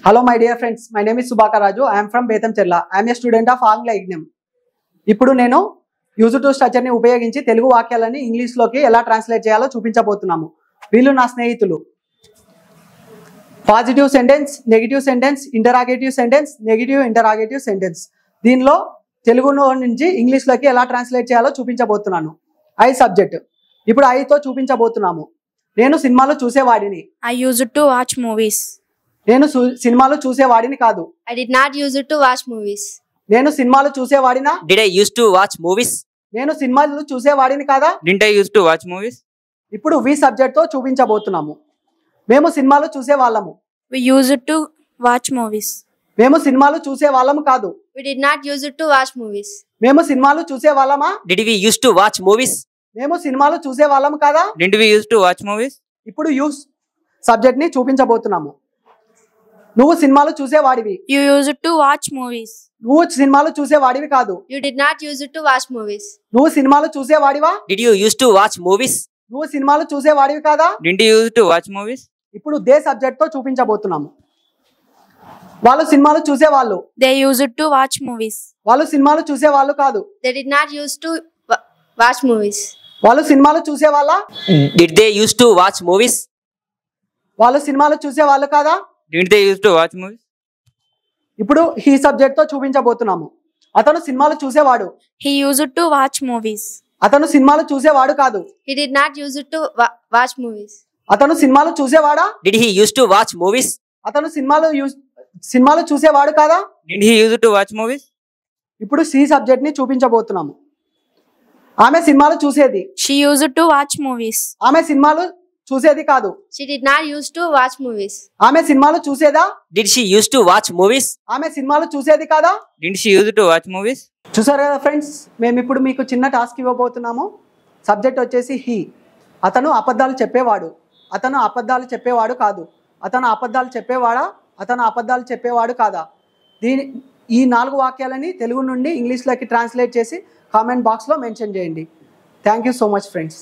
Hello my dear friends, my name is Subhakar Raju. I am from Betamcherla. I am a student of Angla Ignam. ఇప్పుడు నేను use to structure ని ఉపయోగించి Telugu వాక్యాలని English లోకి ఎలా translate చేయాలో చూపించబోతున్నాము. వీళ్ళు నా స్నేహితులు. Positive sentence, negative sentence, interrogative sentence, negative interrogative sentence. దీనిలో తెలుగులో నుంచి ఇంగ్లీష్ లోకి ఎలా ట్రాన్స్లేట్ చేయాలో చూపించబోతున్నాను. I subject. ఇప్పుడు ఐతో చూపించబోతున్నాము. నేను సినిమాలు చూసేవాడిని. I used to watch movies. నేను సినిమాలు చూసేవాడిని కాదు. I did not use it to watch movies. నేను సినిమాలు చూసేవాడినా? Did I used to watch movies? నేను సినిమాలు చూసేవాడిని కాదా? Didn't I used to watch movies? ఇప్పుడు వి సబ్జెక్ట్ తో చూపించబోతున్నాము. మేము సినిమాలు చూసేవాళ్ళము. We used to watch movies. మేము సినిమాలు చూసేవాళ్ళము కాదు. We did not use it to watch movies. మేము సినిమాలు చూసేవాళ్ళమా? Did we used to watch movies? మేము సినిమాలు చూసేవాళ్ళము కాదా? Didn't we used to watch movies? ఇప్పుడు యూస్ సబ్జెక్ట్ ని చూపించబోతున్నాము. నువ్వు సినిమాలు చూసేవాడివి. You used to watch movies. నువ్వు సినిమాలు చూసేవాడివి కాదు. You did not use it to watch movies. నువ్వు సినిమాలు చూసేవాడివా? Did you used to watch movies? నువ్వు సినిమాలు చూసేవాడివి కాదా? Didn't you used to watch movies? ఇప్పుడు దే సబ్జెక్ట్ తో చూపించబోతున్నాము. వాళ్ళు సినిమాలు చూసేవాళ్ళు. They used to watch movies. వాళ్ళు సినిమాలు చూసేవాళ్ళు కాదు. They did not use to watch movies. వాళ్ళు సినిమాలు చూసేవాళ్ళ? Did they used to watch movies? వాళ్ళు సినిమాలు చూసేవాళ్ళు కాదా? Didn't they used to watch movies? ఇప్పుడు ఈ సబ్జెక్ట్ తో చూపించబోతున్నాము. అతను సినిమాలు చూసేవాడు. He used to watch movies. అతను సినిమాలు చూసేవాడు కాదు. He did not use it to watch movies. అతను సినిమాలు చూసేవాడా? Did he used to watch movies? అతను సినిమాలు చూసేవాడు కాదా? Didn't he used to watch movies? ఇప్పుడు సి సబ్జెక్ట్ ని చూపించబోతున్నాము. ఆమె సినిమాలు చూసేది. She used to watch movies. ఆమె సినిమాలు చూసేది కాదు. She did not use to watch movies. ఆమె సినిమాలు చూసేదా? Did she used to watch movies? ఆమె సినిమాలు చూసేది కాదా? Didn't she used to watch movies? చూసారు కదా ఫ్రెండ్స్, మేము ఇప్పుడు మీకు చిన్న టాస్క్ ఇవ్వబోతున్నాము. సబ్జెక్ట్ వచ్చేసి హీ. అతను అబద్ధాలు చెప్పేవాడు. అతను అబద్ధాలు చెప్పేవాడు కాదు. అతను అబద్ధాలు చెప్పేవాడా? అతను అబద్ధాలు చెప్పేవాడు కాదా? ఈ 4 వాక్యాలని తెలుగు నుండి ఇంగ్లీష్లోకి ట్రాన్స్లేట్ చేసి కామెంట్ బాక్స్లో మెన్షన్ చేయండి. Thank you so much friends.